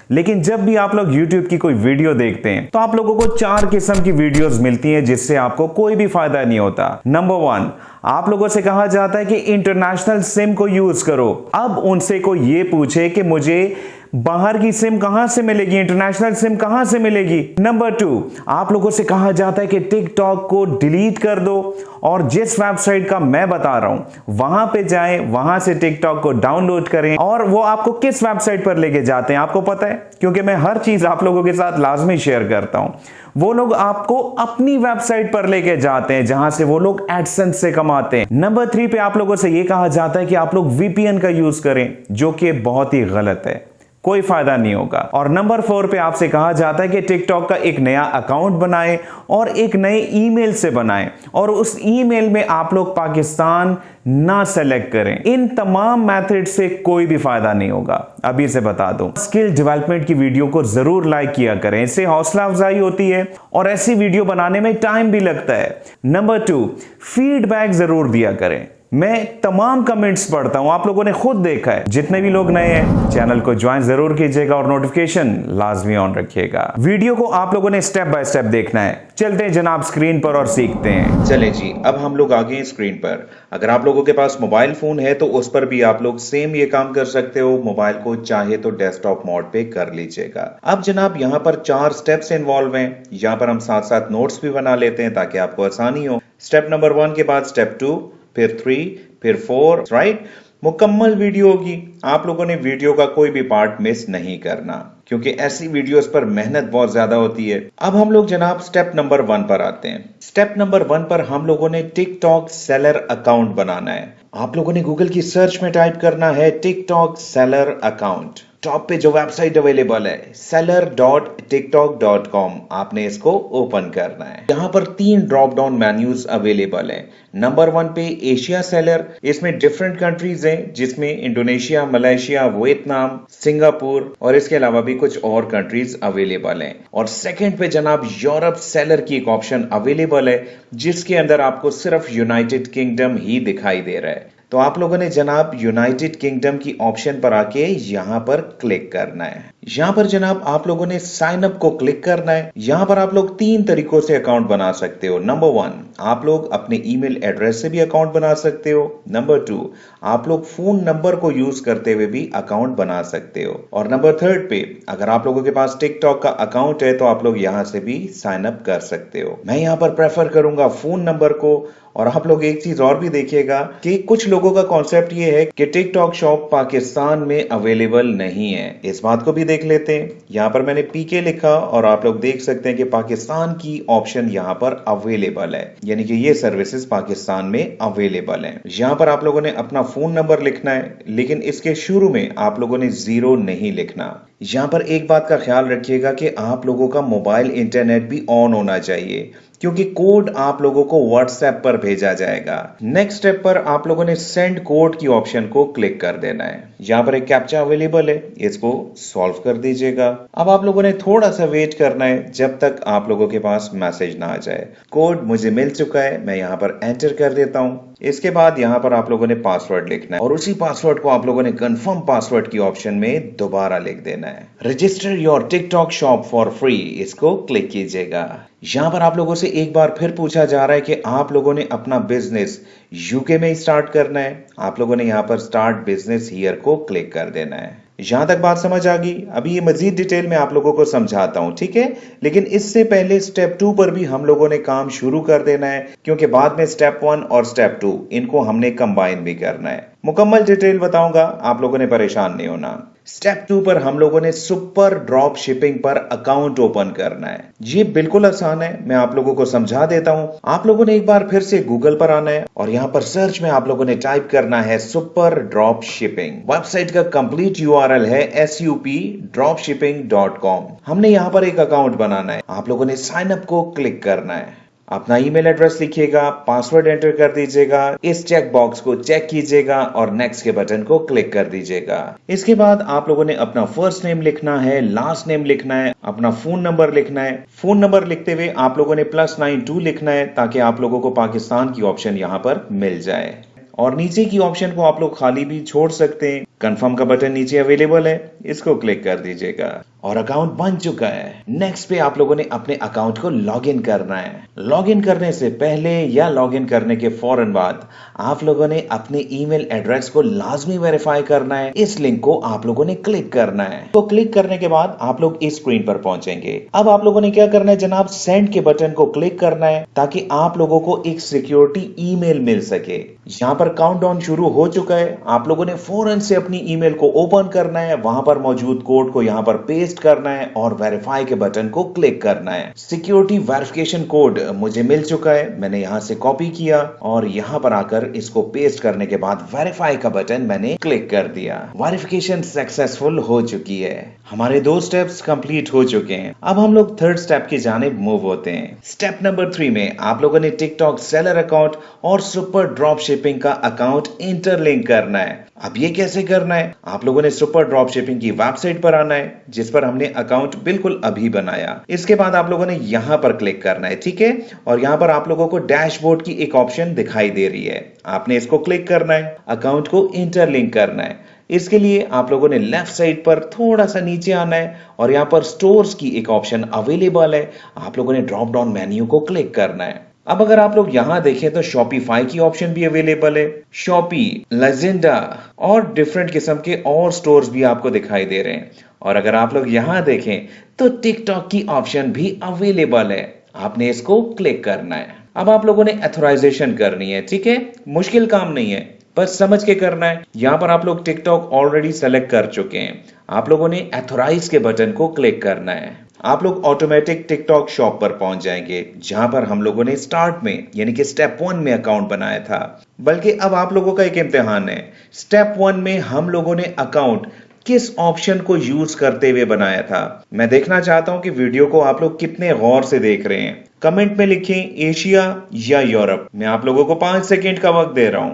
लेकिन जब भी आप लोग YouTube की कोई वीडियो देखते हैं तो आप लोगों को 4 किस्म की वीडियोस मिलती हैं जिससे आपको कोई भी फायदा नहीं होता। नंबर 1, आप लोगों से कहा जाता है कि इंटरनेशनल सिम को यूज करो। अब उनसे कोई ये पूछे कि मुझे बाहर की सिम कहां से मिलेगी, इंटरनेशनल सिम कहां से मिलेगी। नंबर 2, आप लोगों से कहा जाता है कि टिकटॉक को डिलीट कर दो और जिस वेबसाइट का मैं बता रहा हूं वहां पे जाएं, वहां से टिकटॉक को डाउनलोड करें। और वो आपको किस वेबसाइट पर लेके जाते हैं आपको पता है, क्योंकि मैं हर चीज आप लोगों के साथ लाजमी शेयर करता हूं। वो लोग आपको अपनी वेबसाइट पर लेके जाते हैं जहां से वो लोग एडसेंस से कमाते हैं। नंबर 3 पे आप लोगों से ये कहा जाता है कि आप लोग वीपीएन का यूज करें, जो कि बहुत ही गलत है, कोई फायदा नहीं होगा। और नंबर 4 पे आपसे कहा जाता है कि टिकटॉक का एक नया अकाउंट बनाएं और एक नए ईमेल से बनाएं और उस ईमेल में आप लोग पाकिस्तान ना सेलेक्ट करें। इन तमाम मेथड से कोई भी फायदा नहीं होगा। अभी से बता दूं, स्किल डेवलपमेंट की वीडियो को जरूर लाइक किया करें, इससे हौसला अफजाई होती है और ऐसी वीडियो बनाने में टाइम भी लगता है। नंबर 2, फीडबैक जरूर दिया करें। मैं तमाम कमेंट्स पढ़ता हूं, आप लोगों ने खुद देखा है। जितने भी लोग नए हैं चैनल को ज्वाइन जरूर कीजिएगा और नोटिफिकेशन लाजमी ऑन रखिएगा। वीडियो को आप लोगों ने स्टेप बाय स्टेप देखना है। चलते हैं जनाब स्क्रीन पर और सीखते हैं। चले जी, अब हम लोग आ गए हैं स्क्रीन पर। अगर आप लोगों के पास मोबाइल फोन है तो उस पर भी आप लोग सेम ये काम कर सकते हो। मोबाइल को चाहे तो डेस्कटॉप मोड पे कर लीजिएगा। अब जनाब यहाँ पर 4 स्टेप्स इन्वॉल्व हैं। यहाँ पर हम साथ साथ नोट्स भी बना लेते हैं ताकि आपको आसानी हो। स्टेप नंबर 1 के बाद स्टेप 2, फिर 3, फिर 4, राइट। मुकम्मल वीडियो होगी। आप लोगों ने वीडियो का कोई भी पार्ट मिस नहीं करना, क्योंकि ऐसी वीडियोस पर मेहनत बहुत ज्यादा होती है। अब हम लोग जनाब स्टेप नंबर 1 पर आते हैं। स्टेप नंबर 1 पर हम लोगों ने टिकटॉक सेलर अकाउंट बनाना है। आप लोगों ने गूगल की सर्च में टाइप करना है टिकटॉक सेलर अकाउंट। टॉप पे जो वेबसाइट अवेलेबल है seller.tiktok.com, आपने इसको ओपन करना है। यहाँ पर 3 ड्रॉप डाउन मेन्यूज अवेलेबल हैं। नंबर 1 पे एशिया सेलर, इसमें डिफरेंट कंट्रीज हैं जिसमें इंडोनेशिया, मलेशिया, वियतनाम, सिंगापुर और इसके अलावा भी कुछ और कंट्रीज अवेलेबल हैं। और सेकंड पे जनाब यूरोप सेलर की एक ऑप्शन अवेलेबल है जिसके अंदर आपको सिर्फ यूनाइटेड किंगडम ही दिखाई दे रहा है। तो आप लोगों ने जनाब यूनाइटेड किंगडम की ऑप्शन पर आके यहां पर क्लिक करना है। यहां पर जनाब आप लोगों ने साइन अप को क्लिक करना है। यहां पर आप लोग 3 तरीकों से अकाउंट बना सकते हो। नंबर 1, आप लोग अपने ईमेल एड्रेस से भी अकाउंट बना सकते हो। नंबर 2, आप लोग फोन नंबर को यूज करते हुए भी अकाउंट बना सकते हो। और नंबर 3 पे अगर आप लोगों के पास टिकटॉक का अकाउंट है तो आप लोग यहां से भी साइन अप कर सकते हो। मैं यहां पर प्रेफर करूंगा फोन नंबर को। और आप लोग एक चीज और भी देखिएगा कि कुछ लोगों का कॉन्सेप्ट ये है कि टिकटॉक शॉप पाकिस्तान में अवेलेबल नहीं है। इस बात को भी देख लेते हैं। यहाँ पर मैंने पीके लिखा और आप लोग देख सकते हैं कि पाकिस्तान की ऑप्शन यहाँ पर अवेलेबल है, यानी कि ये सर्विसेज पाकिस्तान में अवेलेबल है। यहाँ पर आप लोगों ने अपना फोन नंबर लिखना है, लेकिन इसके शुरू में आप लोगों ने 0 नहीं लिखना। यहाँ पर एक बात का ख्याल रखिएगा कि आप लोगों का मोबाइल इंटरनेट भी ऑन होना चाहिए, क्योंकि कोड आप लोगों को व्हाट्सएप पर भेजा जाएगा। नेक्स्ट स्टेप पर आप लोगों ने सेंड कोड की ऑप्शन को क्लिक कर देना है। यहाँ पर एक कैप्चा अवेलेबल है, इसको सॉल्व कर दीजिएगा। अब आप लोगों ने थोड़ा सा वेट करना है जब तक आप लोगों के पास मैसेज ना आ जाए। कोड मुझे मिल चुका है, मैं यहाँ पर एंटर कर देता हूँ। इसके बाद यहाँ पर आप लोगों ने पासवर्ड लिखना है और उसी पासवर्ड को आप लोगों ने कंफर्म पासवर्ड की ऑप्शन में दोबारा लिख देना है। Register your TikTok shop for free, इसको क्लिक कीजिएगा। यहाँ पर आप लोगों से एक बार फिर पूछा जा रहा है कि आप लोगों ने अपना बिजनेस यूके में ही स्टार्ट करना है। आप लोगों ने यहाँ पर स्टार्ट बिजनेस हियर को क्लिक कर देना है। यहां तक बात समझ आ गई। अभी ये मजीद डिटेल में आप लोगों को समझाता हूं, ठीक है। लेकिन इससे पहले स्टेप 2 पर भी हम लोगों ने काम शुरू कर देना है, क्योंकि बाद में स्टेप 1 और स्टेप 2 इनको हमने कंबाइन भी करना है। मुकम्मल डिटेल बताऊंगा, आप लोगों ने परेशान नहीं होना। स्टेप 2 पर हम लोगों ने सुपर ड्रॉप शिपिंग पर अकाउंट ओपन करना है। ये बिल्कुल आसान है, मैं आप लोगों को समझा देता हूं। आप लोगों ने एक बार फिर से गूगल पर आना है और यहां पर सर्च में आप लोगों ने टाइप करना है सुपर ड्रॉप शिपिंग। वेबसाइट का कंप्लीट यूआरएल है supdropshipping.com। हमने यहां पर एक अकाउंट बनाना है। आप लोगों ने साइन अप को क्लिक करना है। अपना ईमेल एड्रेस लिखिएगा, पासवर्ड एंटर कर दीजिएगा, इस चेक बॉक्स को चेक कीजिएगा और नेक्स्ट के बटन को क्लिक कर दीजिएगा। इसके बाद आप लोगों ने अपना फर्स्ट नेम लिखना है, लास्ट नेम लिखना है, अपना फोन नंबर लिखना है। फोन नंबर लिखते हुए आप लोगों ने +92 लिखना है ताकि आप लोगों को पाकिस्तान की ऑप्शन यहाँ पर मिल जाए। और नीचे की ऑप्शन को आप लोग खाली भी छोड़ सकते हैं। कंफर्म का बटन नीचे अवेलेबल है, इसको क्लिक कर दीजिएगा। और अकाउंट बन चुका है। नेक्स्ट पे आप लोगों ने अपने अकाउंट को लॉगिन करना है। लॉगिन करने से पहले या लॉगिन करने के फौरन बाद आप लोगों ने अपने ईमेल एड्रेस को लाजमी वेरीफाई करना है। इस लिंक को आप लोगों ने क्लिक करना है। तो क्लिक करने के बाद आप लोग इस स्क्रीन पर पहुंचेंगे। अब आप लोगों ने क्या करना है जनाब, सेंड के बटन को क्लिक करना है ताकि आप लोगों को एक सिक्योरिटी ईमेल मिल सके। यहाँ पर काउंटडाउन शुरू हो चुका है। आप लोगों ने फौरन से अपनी ईमेल को ओपन करना है, वहां पर मौजूद कोड को यहाँ पर पेस्ट करना है और वेरीफाई के बटन को क्लिक करना है। सिक्योरिटी वेरिफिकेशन कोड मुझे मिल चुका है, मैंने यहाँ से कॉपी किया और यहाँ पर आकर इसको पेस्ट करने के बाद वेरीफाई का बटन मैंने क्लिक कर दिया। वेरिफिकेशन सक्सेसफुल हो चुकी है। हमारे 2 स्टेप्स कंप्लीट हो चुके हैं। अब हम लोग थर्ड स्टेप की जानिब मूव होते हैं। स्टेप नंबर 3 में आप लोगों ने टिकटॉक सेलर अकाउंट और सुपर ड्रॉप शिपिंग का अकाउंट इंटरलिंक करना है। अब ये कैसे करना है, आप लोगों ने सुपर ड्रॉप शिपिंग की वेबसाइट पर आना है जिस पर हमने अकाउंट बिल्कुल अभी बनाया। इसके बाद आप लोगों ने यहां पर क्लिक करना है, ठीक है। और यहां पर आप लोगों को डैशबोर्ड की एक ऑप्शन दिखाई दे रही है, आपने इसको क्लिक करना है, अकाउंट को इंटरलिंक करना है। इसके लिए आप लोगों ने लेफ्ट साइड पर थोड़ा सा नीचे आना है और यहाँ पर स्टोर्स की एक ऑप्शन अवेलेबल है, आप लोगों ने ड्रॉप डाउन मेन्यू को क्लिक करना है। अब अगर आप लोग यहां देखें तो शॉपिफाई की ऑप्शन भी अवेलेबल है, शॉपी, लेजेंडा और डिफरेंट किस्म के और स्टोर्स भी आपको दिखाई दे रहे हैं। और अगर आप लोग यहां देखें तो टिकटॉक की ऑप्शन भी अवेलेबल है, आपने इसको क्लिक करना है। अब आप लोगों ने ऑथराइजेशन करनी है, ठीक है, मुश्किल काम नहीं है, बस समझ के करना है। यहां पर आप लोग टिकटॉक ऑलरेडी सेलेक्ट कर चुके हैं, आप लोगों ने ऑथराइज के बटन को क्लिक करना है। आप लोग ऑटोमेटिक टिकटॉक शॉप पर पहुंच जाएंगे जहां पर हम लोगों ने स्टार्ट में यानी कि स्टेप 1 में अकाउंट बनाया था। बल्कि अब आप लोगों का एक इम्तिहान है। स्टेप 1 में हम लोगों ने अकाउंट किस ऑप्शन को यूज करते हुए बनाया था, मैं देखना चाहता हूं कि वीडियो को आप लोग कितने गौर से देख रहे हैं। कमेंट में लिखें एशिया या यूरोप। मैं आप लोगों को 5 सेकेंड का वक्त दे रहा हूं।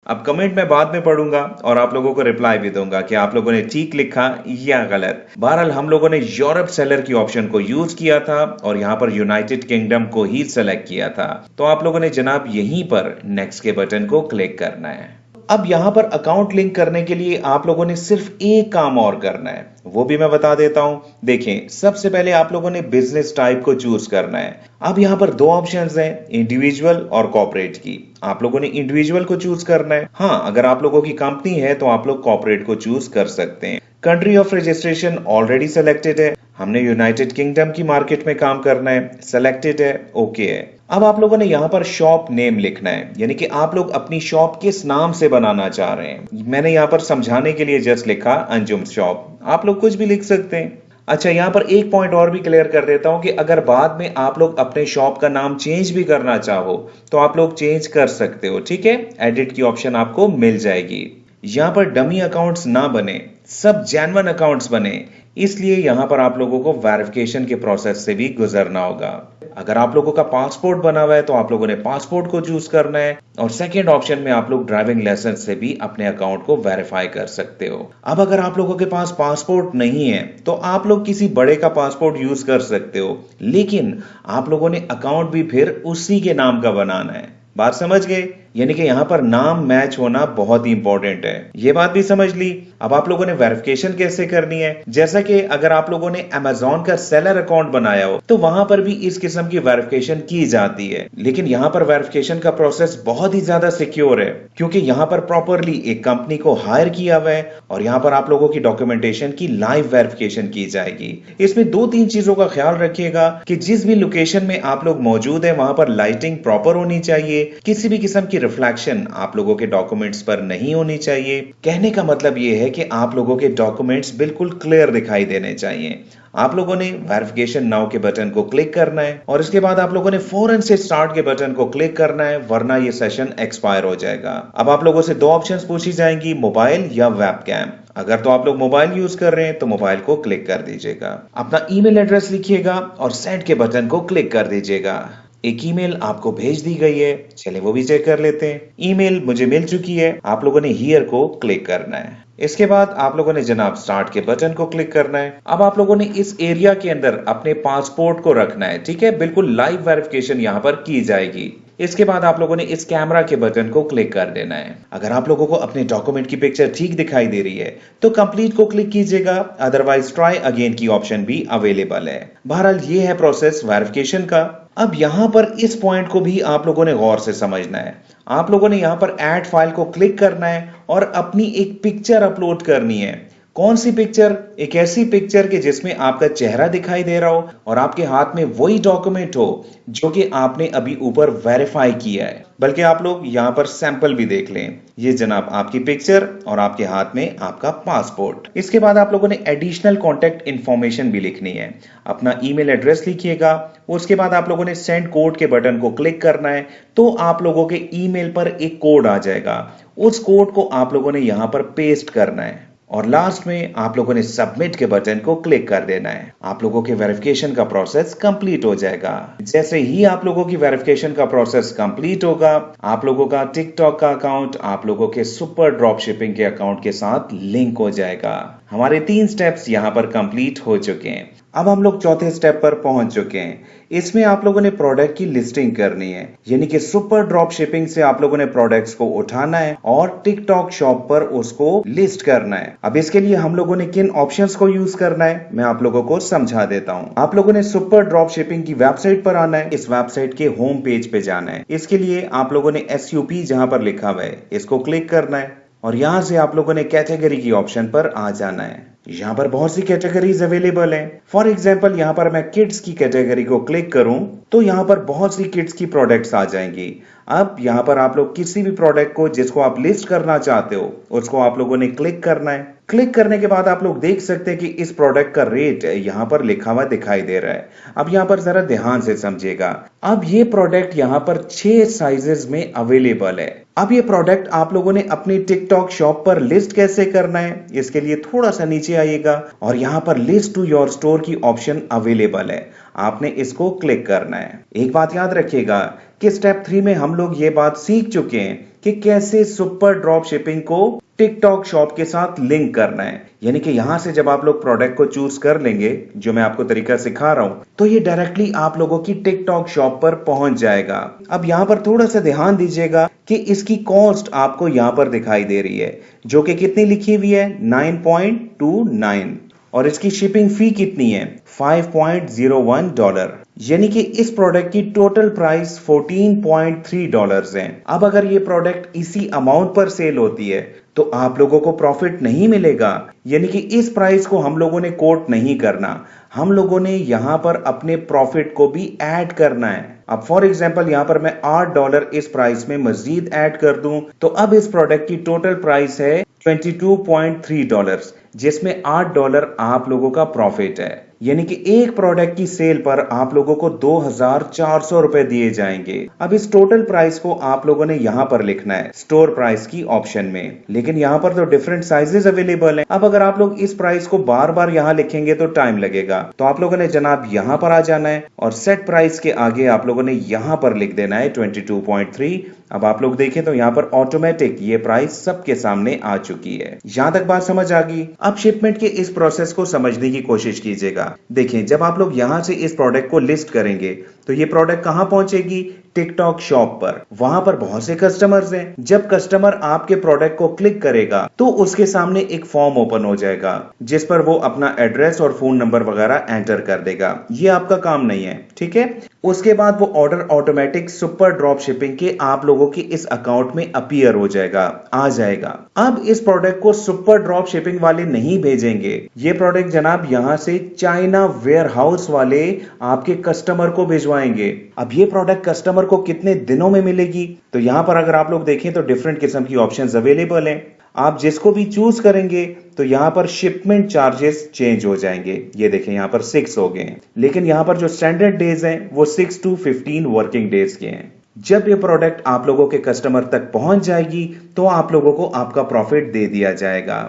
अब कमेंट मैं बाद में पढ़ूंगा और आप लोगों को रिप्लाई भी दूंगा कि आप लोगों ने ठीक लिखा या गलत। बहरहाल हम लोगों ने यूरोप सेलर की ऑप्शन को यूज किया था और यहां पर यूनाइटेड किंगडम को ही सेलेक्ट किया था। तो आप लोगों ने जनाब यहीं पर नेक्स्ट के बटन को क्लिक करना है। अब यहां पर अकाउंट लिंक करने के लिए आप लोगों ने सिर्फ एक काम और करना है, वो भी मैं बता देता हूं। देखें, सबसे पहले आप लोगों ने बिजनेस टाइप को चूज करना है। अब यहां पर 2 ऑप्शंस हैं, इंडिविजुअल और कॉर्पोरेट की। आप लोगों ने इंडिविजुअल को चूज करना है। हाँ, अगर आप लोगों की कंपनी है तो आप लोग कॉर्पोरेट को चूज कर सकते हैं। Country of registration already selected है, हमने यूनाइटेड किंगडम की मार्केट में काम करना है, सेलेक्टेड है, ओके है। अब आप लोगों ने यहां पर शॉप नेम लिखना है, यानी कि आप लोग अपनी शॉप किस नाम से बनाना चाह रहे हैं। मैंने यहां पर समझाने के लिए जस्ट लिखा अंजुम शॉप, आप लोग कुछ भी लिख सकते हैं। अच्छा, यहां पर एक पॉइंट और भी क्लियर कर देता हूं कि अगर बाद में आप लोग अपने शॉप का नाम चेंज भी करना चाहो तो आप लोग चेंज कर सकते हो, ठीक है। एडिट की ऑप्शन आपको मिल जाएगी। यहां पर डमी अकाउंट्स ना बने, सब जेन्युइन अकाउंट्स बने, इसलिए यहां पर आप लोगों को वेरिफिकेशन के प्रोसेस से भी गुजरना होगा। अगर आप लोगों का पासपोर्ट बना हुआ है तो आप लोगों ने पासपोर्ट को चूज करना है और सेकंड ऑप्शन में आप लोग ड्राइविंग लाइसेंस से भी अपने अकाउंट को वेरीफाई कर सकते हो। अब अगर आप लोगों के पास पासपोर्ट नहीं है तो आप लोग किसी बड़े का पासपोर्ट यूज कर सकते हो, लेकिन आप लोगों ने अकाउंट भी फिर उसी के नाम का बनाना है। बात समझ गए? यानी कि यहां पर नाम मैच होना बहुत ही इंपॉर्टेंट है, ये बात भी समझ ली। अब आप लोगों ने वेरिफिकेशन कैसे करनी है, जैसा कि अगर आप लोगों ने अमेज़न का सेलर अकाउंट बनाया हो तो वहां पर भी इस किस्म की वेरिफिकेशन की जाती है, लेकिन यहां पर वेरिफिकेशन का प्रोसेस बहुत ही ज्यादा सिक्योर है क्योंकि यहां पर प्रॉपरली एक कंपनी को हायर किया हुआ है और यहां पर आप लोगों की डॉक्यूमेंटेशन की लाइव वेरिफिकेशन की जाएगी। इसमें 2-3 चीजों का ख्याल रखिएगा कि जिस भी लोकेशन में आप लोग मौजूद है वहां पर लाइटिंग प्रॉपर होनी चाहिए, किसी भी किस्म की रिफ्लेक्शन आप लोगों के डॉक्यूमेंट्स पर नहीं होनी चाहिए। कहने का मतलब यह है कि आप लोगों के डॉक्यूमेंट्स बिल्कुल क्लियर दिखाई देने चाहिए। आप लोगों ने वेरिफिकेशन नाउ के बटन को क्लिक करना है और इसके बाद आप लोगों ने फौरन से स्टार्ट के बटन को क्लिक करना है, वरना ये सेशन एक्सपायर हो जाएगा। अब आप लोगों से 2 ऑप्शंस पूछी जाएंगी, मोबाइल या वेबकैम। अगर तो आप लोग मोबाइल यूज कर रहे हैं तो मोबाइल को क्लिक कर दीजिएगा, अपना ईमेल एड्रेस लिखिएगा और सेंड के बटन को क्लिक कर दीजिएगा। एक ईमेल आपको भेज दी गई है, चलिए वो भी चेक कर लेते हैं। ईमेल मुझे मिल चुकी है, आप लोगों ने हियर को क्लिक करना है। इसके बाद आप लोगों ने जनाब स्टार्ट के बटन को क्लिक करना है। अब आप लोगों ने इस एरिया के अंदर अपने पासपोर्ट को रखना है, ठीक है, बिल्कुल लाइव वेरिफिकेशन यहाँ पर की जाएगी। इसके बाद आप लोगों ने इस कैमरा के बटन को क्लिक कर देना है। अगर आप लोगों को अपने डॉक्यूमेंट की पिक्चर ठीक दिखाई दे रही है तो कंप्लीट को क्लिक कीजिएगा, अदरवाइज ट्राई अगेन की ऑप्शन भी अवेलेबल है। बहरहाल ये है प्रोसेस वेरिफिकेशन का। अब यहाँ पर इस पॉइंट को भी आप लोगों ने गौर से समझना है। आप लोगों ने यहाँ पर ऐड फाइल को क्लिक करना है और अपनी एक पिक्चर अपलोड करनी है। कौन सी पिक्चर? एक ऐसी पिक्चर के जिसमें आपका चेहरा दिखाई दे रहा हो और आपके हाथ में वही डॉक्यूमेंट हो जो कि आपने अभी ऊपर वेरीफाई किया है। बल्कि आप लोग यहाँ पर सैंपल भी देख लें। ये जनाब आपकी पिक्चर और आपके हाथ में आपका पासपोर्ट। इसके बाद आप लोगों ने एडिशनल कॉन्टेक्ट इंफॉर्मेशन भी लिखनी है। अपना ईमेल एड्रेस लिखिएगा। उसके बाद आप लोगों ने सेंड कोड के बटन को क्लिक करना है तो आप लोगों के ईमेल पर एक कोड आ जाएगा। उस कोड को आप लोगों ने यहाँ पर पेस्ट करना है और लास्ट में आप लोगों ने सबमिट के बटन को क्लिक कर देना है। आप लोगों के वेरिफिकेशन का प्रोसेस कंप्लीट हो जाएगा। जैसे ही आप लोगों की वेरिफिकेशन का प्रोसेस कंप्लीट होगा, आप लोगों का टिकटॉक का अकाउंट आप लोगों के सुपर ड्रॉप शिपिंग के अकाउंट के साथ लिंक हो जाएगा। हमारे 3 स्टेप्स यहाँ पर कंप्लीट हो चुके हैं। अब हम लोग चौथे स्टेप पर पहुंच चुके हैं। इसमें आप लोगों ने प्रोडक्ट की लिस्टिंग करनी है, यानी कि सुपर ड्रॉप शिपिंग से आप लोगों ने प्रोडक्ट्स को उठाना है और टिकटॉक शॉप पर उसको लिस्ट करना है। अब इसके लिए हम लोगों ने किन ऑप्शंस को यूज करना है मैं आप लोगों को समझा देता हूं। आप लोगों ने सुपर ड्रॉप शिपिंग की वेबसाइट पर आना है। इस वेबसाइट के होम पेज पे जाना है। इसके लिए आप लोगों ने SUP जहां पर लिखा हुआ है इसको क्लिक करना है और यहां से आप लोगों ने कैटेगरी की ऑप्शन पर आ जाना है। यहाँ पर बहुत सी कैटेगरीज अवेलेबल हैं। फॉर एग्जाम्पल यहाँ पर मैं किड्स की कैटेगरी को क्लिक करूं तो यहाँ पर बहुत सी किड्स की प्रोडक्ट्स आ जाएंगी। अब यहाँ पर आप लोग किसी भी प्रोडक्ट को जिसको आप लिस्ट करना चाहते हो उसको आप लोगों ने क्लिक करना है। क्लिक करने के बाद आप लोग देख सकते हैं कि इस प्रोडक्ट का रेट यहाँ पर लिखा हुआ दिखाई दे रहा है। अब यहाँ पर जरा ध्यान से समझिएगा। अब ये प्रोडक्ट यहाँ पर 6 साइजेस में अवेलेबल है। अब ये प्रोडक्ट आप लोगों ने अपनी टिकटॉक शॉप पर लिस्ट कैसे करना है, इसके लिए थोड़ा सा नीचे आइएगा और यहाँ पर लिस्ट टू योर स्टोर की ऑप्शन अवेलेबल है। आपने इसको क्लिक करना है। एक बात याद रखिएगा कि स्टेप 3 में हम लोग ये बात सीख चुके हैं कि कैसे सुपर ड्रॉप शिपिंग को टिकटॉक शॉप के साथ लिंक करना है। यानी कि यहां से जब आप लोग प्रोडक्ट को चूज कर लेंगे, जो मैं आपको तरीका सिखा रहा हूं, तो ये डायरेक्टली आप लोगों की टिकटॉक शॉप पर पहुंच जाएगा। अब यहां पर थोड़ा सा ध्यान दीजिएगा कि इसकी कॉस्ट आपको यहां पर दिखाई दे रही है, जो कि कितनी लिखी हुई है 9.29 और इसकी शिपिंग फी कितनी है $5.01। यानी कि इस प्रोडक्ट की टोटल प्राइस $14.3 है। अब अगर ये प्रोडक्ट इसी अमाउंट पर सेल होती है तो आप लोगों को प्रॉफिट नहीं मिलेगा। यानी कि इस प्राइस को हम लोगों ने कोट नहीं करना, हम लोगों ने यहां पर अपने प्रॉफिट को भी ऐड करना है। अब फॉर एग्जांपल यहां पर मैं $8 इस प्राइस में मजीद ऐड कर दूं तो अब इस प्रोडक्ट की टोटल प्राइस है $22.3, जिसमें $8 आप लोगों का प्रॉफिट है। यानी कि एक प्रोडक्ट की सेल पर आप लोगों को 2,400 रुपए दिए जाएंगे। अब इस टोटल प्राइस को आप लोगों ने यहां पर लिखना है स्टोर प्राइस की ऑप्शन में, लेकिन यहां पर तो डिफरेंट साइजेस अवेलेबल हैं। अब अगर आप लोग इस प्राइस को बार बार यहां लिखेंगे तो टाइम लगेगा, तो आप लोगों ने जनाब यहां पर आ जाना है और सेट प्राइस के आगे आप लोगों ने यहां पर लिख देना है 22.3। अब आप लोग देखें तो यहाँ पर ऑटोमेटिक ये प्राइस सबके सामने आ चुकी है। यहां तक बात समझ आ गई। अब शिपमेंट के इस प्रोसेस को समझने की कोशिश कीजिएगा। देखें, जब आप लोग यहां से इस प्रोडक्ट को लिस्ट करेंगे तो ये प्रोडक्ट कहां पहुंचेगी? टिकटॉक शॉप पर। वहां पर बहुत से कस्टमर्स हैं। जब कस्टमर आपके प्रोडक्ट को क्लिक करेगा तो उसके सामने एक फॉर्म ओपन हो जाएगा जिस पर वो अपना एड्रेस और फोन नंबर वगैरह एंटर कर देगा। ये आपका काम नहीं है, ठीक है। उसके बाद वो order automatic super drop shipping के आप लोगों के इस अकाउंट में अपीयर हो जाएगा, आ जाएगा। अब इस प्रोडक्ट को सुपर ड्रॉप शिपिंग वाले नहीं भेजेंगे। ये प्रोडक्ट जनाब यहां से चाइना वेयर हाउस वाले आपके कस्टमर को भिजवाएंगे। अब ये प्रोडक्ट कस्टमर को कितने दिनों में मिलेगी? तो यहां पर अगर आप लोग देखें तो डिफरेंट किस्म की ऑप्शंस अवेलेबल हैं। आप जिसको भी चूज करेंगे तो यहां पर शिपमेंट चार्जेस चेंज हो जाएंगे। ये देखें यहां पर 6 हो गए, लेकिन यहां पर जो स्टैंडर्ड डेज हैं वो 6 to 15 वर्किंग डेज के हैं। जब ये प्रोडक्ट आप लोगों के कस्टमर तक पहुंच जाएगी तो आप लोगों को आपका प्रॉफिट दे दिया जाएगा।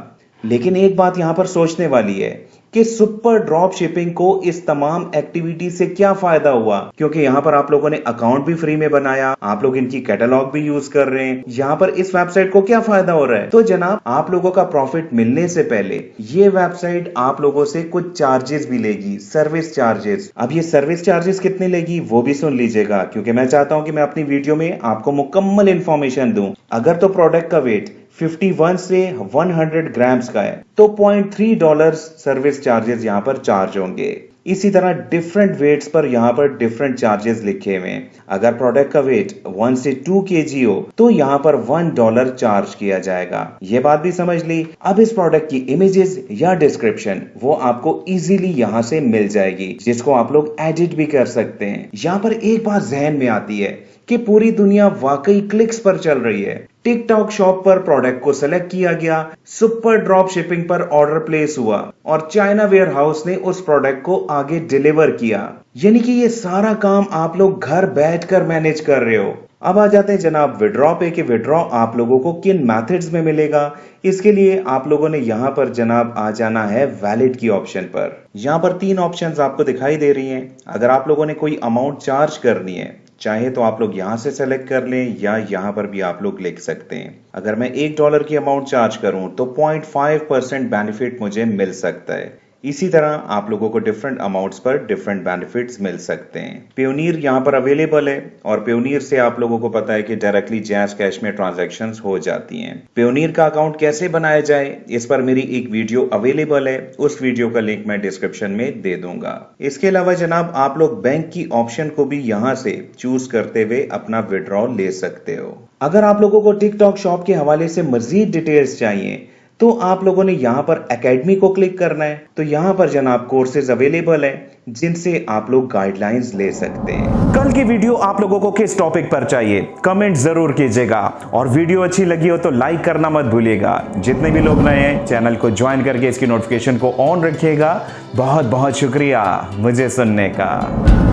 लेकिन एक बात यहां पर सोचने वाली है कि सुपर ड्रॉप शिपिंग को इस तमाम एक्टिविटी से क्या फायदा हुआ, क्योंकि यहाँ पर आप लोगों ने अकाउंट भी फ्री में बनाया, आप लोग इनकी कैटलॉग भी यूज कर रहे हैं। यहाँ पर इस वेबसाइट को क्या फायदा हो रहा है? तो जनाब आप लोगों का प्रॉफिट मिलने से पहले ये वेबसाइट आप लोगों से कुछ चार्जेस भी लेगी, सर्विस चार्जेस। अब ये सर्विस चार्जेस कितने लेगी वो भी सुन लीजिएगा, क्योंकि मैं चाहता हूं कि मैं अपनी वीडियो में आपको मुकम्मल इंफॉर्मेशन दूं। अगर तो प्रोडक्ट का वेट 51 से 100 ग्राम्स का है तो $0.3 सर्विस चार्जेस यहाँ पर चार्ज होंगे। इसी तरह डिफरेंट वेट्स पर यहाँ पर डिफरेंट चार्जेस लिखे हुए हैं। अगर प्रोडक्ट का वेट 1 से 2 kg हो तो यहाँ पर $1 चार्ज किया जाएगा। ये बात भी समझ ली। अब इस प्रोडक्ट की इमेजेस या डिस्क्रिप्शन वो आपको इजीली यहाँ से मिल जाएगी, जिसको आप लोग एडिट भी कर सकते हैं। यहाँ पर एक बात जहन में आती है कि पूरी दुनिया वाकई क्लिक्स पर चल रही है। टिकटॉक शॉप पर प्रोडक्ट को सेलेक्ट किया गया, सुपर ड्रॉप शिपिंग पर ऑर्डर प्लेस हुआ और चाइना वेयर हाउस ने उस प्रोडक्ट को आगे डिलीवर किया। यानी कि ये सारा काम आप लोग घर बैठकर मैनेज कर रहे हो। अब आ जाते हैं जनाब विड्रॉ पे कि विड्रॉ आप लोगों को किन मेथड्स में मिलेगा। इसके लिए आप लोगों ने यहाँ पर जनाब आ जाना है वैलिड की ऑप्शन पर। यहाँ पर 3 ऑप्शंस आपको दिखाई दे रही हैं। अगर आप लोगों ने कोई अमाउंट चार्ज करनी है, चाहे तो आप लोग यहाँ से सेलेक्ट कर लें या यहाँ पर भी आप लोग लिख सकते हैं। अगर मैं $1 की अमाउंट चार्ज करूं तो 0.5% बेनिफिट मुझे मिल सकता है। इसी तरह आप लोगों को डिफरेंट अमाउंट्स पर डिफरेंट बेनिफिट्स मिल सकते हैं। पेयोनियर यहाँ पर अवेलेबल है और पेयोनियर से आप लोगों को पता है कि डायरेक्टली जैज कैश में ट्रांजैक्शंस हो जाती हैं। पेयोनियर का अकाउंट कैसे बनाया जाए इस पर मेरी एक वीडियो अवेलेबल है, उस वीडियो का लिंक मैं डिस्क्रिप्शन में दे दूंगा। इसके अलावा जनाब आप लोग बैंक की ऑप्शन को भी यहाँ से चूज करते हुए अपना विड्रॉ ले सकते हो। अगर आप लोगों को टिकटॉक शॉप के हवाले से मजीद डिटेल्स चाहिए तो आप लोगों ने यहाँ पर एकेडमी को क्लिक करना है। तो यहाँ पर जनाब कोर्सेज अवेलेबल हैं जिनसे आप लोग गाइडलाइंस ले सकते हैं। कल की वीडियो आप लोगों को किस टॉपिक पर चाहिए कमेंट जरूर कीजिएगा और वीडियो अच्छी लगी हो तो लाइक करना मत भूलिएगा। जितने भी लोग नए हैं चैनल को ज्वाइन करके इसकी नोटिफिकेशन को ऑन रखिएगा। बहुत बहुत शुक्रिया मुझे सुनने का।